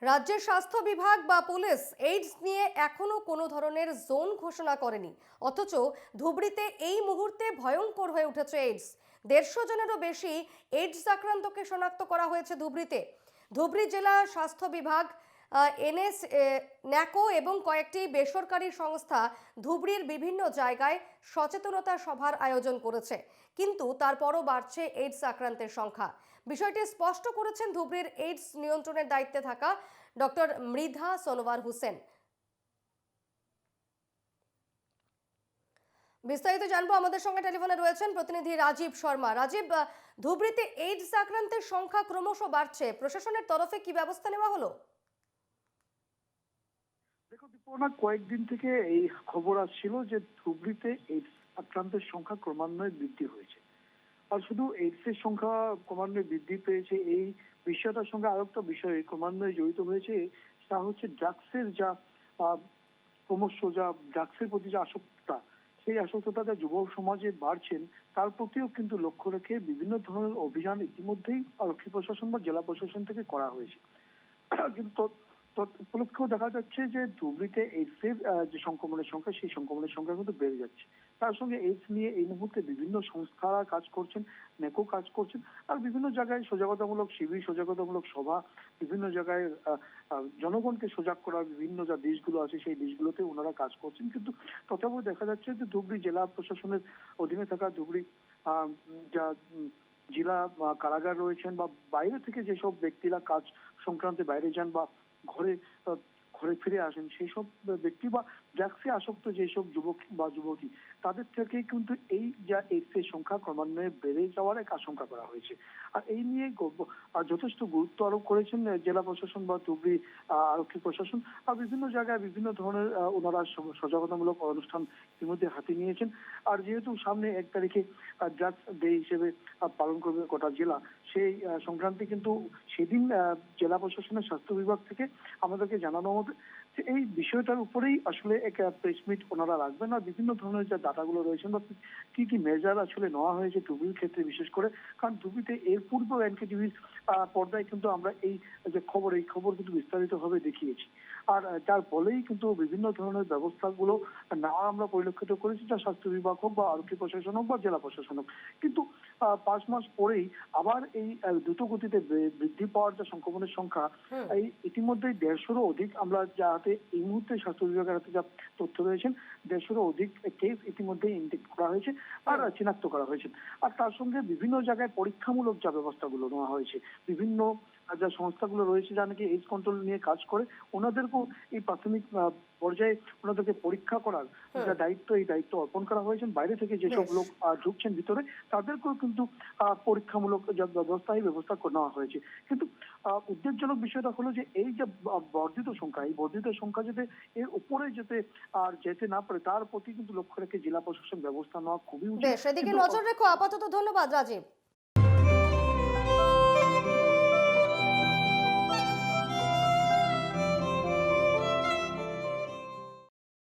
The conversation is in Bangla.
রাজ্যের স্বাস্থ্য বিভাগ বা পুলিশ এইডস নিয়ে এখনো কোনো ধরনের জোন ঘোষণা করেনি। অথচ ধুবড়ীতে এই মুহূর্তে ভয়ঙ্কর হয়ে উঠেছে এইডস। 150 জনেরও বেশি এইডস আক্রান্তকে শনাক্ত করা হয়েছে ধুবড়ীতে। ধুবড়ী জেলা স্বাস্থ্য বিভাগ, এনএস, ন্যাকো এবং কয়েকটি বেসরকারি সংস্থা ধুবড়ীর বিভিন্ন জায়গায় সচেতনতা সভার আয়োজন করেছে, কিন্তু তারপরও বাড়ছে এইডস আক্রান্তের সংখ্যা। বিষয়টি স্পষ্ট করেছেন ধুবড়ীর এইডস নিয়ন্ত্রণের দায়িত্বে থাকা ডক্টর মৃধা সোনোয়ার হোসেন। বিস্তারিত জানবো, আমাদের সঙ্গে টেলিফোনে রয়েছেন প্রতিনিধি রাজীব শর্মা। রাজীব, ধুবড়ীতে এইডস আক্রান্তের সংখ্যা ক্রমশ বাড়ছে, প্রশাসনের তরফে কি ব্যবস্থা নেওয়া হলো? দেখো দীপনা, কয়েকদিন থেকে এই খবর আসছিল যে ধুবড়ীতে এইডস আক্রান্তের সংখ্যা ক্রমান্বয়ে বৃদ্ধি হয়েছে। আর শুধু এইডস এর সংখ্যা ক্রমান্বয়ে বৃদ্ধি পেয়েছে এই বিষয়টার সঙ্গে আরেকটা বিষয় ক্রমান্বয়ে জড়িত হয়েছে, তা হচ্ছে ড্রাগসের যা আহ, ক্রমশ যা ড্রাগসের প্রতি যে আসক্ততা, সেই আসক্ততা যা যুব সমাজে বাড়ছেন তার প্রতিও কিন্তু লক্ষ্য রেখে বিভিন্ন ধরনের অভিযান ইতিমধ্যেই আরক্ষী প্রশাসন বা জেলা প্রশাসন থেকে করা হয়েছে। কিন্তু উপলক্ষেও দেখা যাচ্ছে যে ধুবড়ীতে এইডস এর যে সংক্রমণের সংখ্যা, সেই সংক্রমণের সংখ্যা কিন্তু বেড়ে যাচ্ছে। তার সঙ্গে এইডস নিয়ে এই মুহূর্তে বিভিন্ন সংস্থারা কাজ করছেন, নেকো কাজ করছেন, আর বিভিন্ন জায়গায় সজাগতামূলক শিবির, সজাগতামূলক সভা, বিভিন্ন জায়গায় জনগণকে সজাগ করার বিভিন্ন যা দেশগুলো আছে সেই দেশগুলোতে ওনারা কাজ করছেন। কিন্তু তথাপিও দেখা যাচ্ছে যে ধুবড়ী জেলা প্রশাসনের অধীনে থাকা ধুবড়ী যা জেলা কারাগার রয়েছেন বা বাইরে থেকে যেসব ব্যক্তিরা কাজ সংক্রান্তে বাইরে যান বা ঘরে ঘরে ফিরে আসেন, সেই সব ব্যক্তি বা ড্রাগসে আসক্ত যেসব যুবক বা যুবতী, তাদের থেকে কিন্তু এই যা এইডস এর সংখ্যা ক্রমান্বয়ে বেড়ে যাওয়ার এক আশঙ্কা করা হয়েছে। আর এই নিয়ে যথেষ্ট গুরুত্ব আরোপ করেছেন জেলা প্রশাসন বা ধুবড়ী আরক্ষী প্রশাসন। আর বিভিন্ন জায়গায় বিভিন্ন ধরনের ওনারা সজাগতামূলক অনুষ্ঠান ইতিমধ্যে হাতে নিয়েছেন। আর যেহেতু সামনে 1 তারিখে ড্রাগস ডে হিসেবে পালন করবে গোটা জেলা, সেই সংক্রান্তে কিন্তু সেদিন জেলা প্রশাসনের স্বাস্থ্য বিভাগ থেকে আমাদেরকে জানানো হবে যে এই বিষয়টার উপরেই আসলে এক প্রেস মিট ওনারা রাখবেন। আর বিভিন্ন ধরনের যে ডাটাগুলো রয়েছেন বা কি কি মেজার আসলে নেওয়া হয়েছে ধুবড়ির ক্ষেত্রে বিশেষ করে, কারণ ধুবড়িতে এর পূর্বেও এনকেটিভির পর্দায় কিন্তু আমরা এই যে খবর, এই খবর কিন্তু বিস্তারিতভাবে দেখিয়েছি। আর যার ফলেই কিন্তু বিভিন্ন ধরনের ব্যবস্থাগুলো নেওয়া আমরা পরিলক্ষিত করেছি, যা স্বাস্থ্য বিভাগ হোক বা আরক্ষী প্রশাসন হোক বা জেলা প্রশাসন হোক। কিন্তু 5 মাস পরেই আবার এই দ্রুত গতিতে বৃদ্ধি পাওয়ার যে সংক্রমণের সংখ্যা, হুম। এই ইতিমধ্যে 150-রও অধিক, আমরা যাতে এই মুহূর্তে স্বাস্থ্য বিভাগের হাতে যা তথ্য রয়েছেন, 150-রও অধিক কেস ইতিমধ্যে ইনটেক্ট করা হয়েছে আর চিনাক্ত করা হয়েছে। আর তার সঙ্গে বিভিন্ন জায়গায় পরীক্ষামূলক যা ব্যবস্থাগুলো নেওয়া হয়েছে, বিভিন্ন যা সংস্থাগুলো রয়েছে যা নাকি এইডস কন্ট্রোল নিয়ে কাজ করে, ওনাদেরকেও এই প্রাথমিক পর্যায়ে ওনাদেরকে পরীক্ষা করার যা দায়িত্ব, এই দায়িত্ব অর্পণ করা হয়েছে। বাইরে থেকে যেসব বেশ। লোক ঢুকছেন ভিতরে, তাদেরকেও কিন্তু পরীক্ষামূলক যা ব্যবস্থা, এই ব্যবস্থা নেওয়া হয়েছে। কিন্তু উদ্বেগজনক বিষয়টা হলো যে এই যে বর্ধিত সংখ্যা, এই বর্ধিত সংখ্যা যাতে এর উপরে যেতে আর যেতে না পারে, তার প্রতি কিন্তু লক্ষ্য রেখে জেলা প্রশাসন ব্যবস্থা নেওয়া খুবই উচিত। বেশ, এদিকে কিন্তু নজর রেখো আপাতত। ধন্যবাদ রাজীব।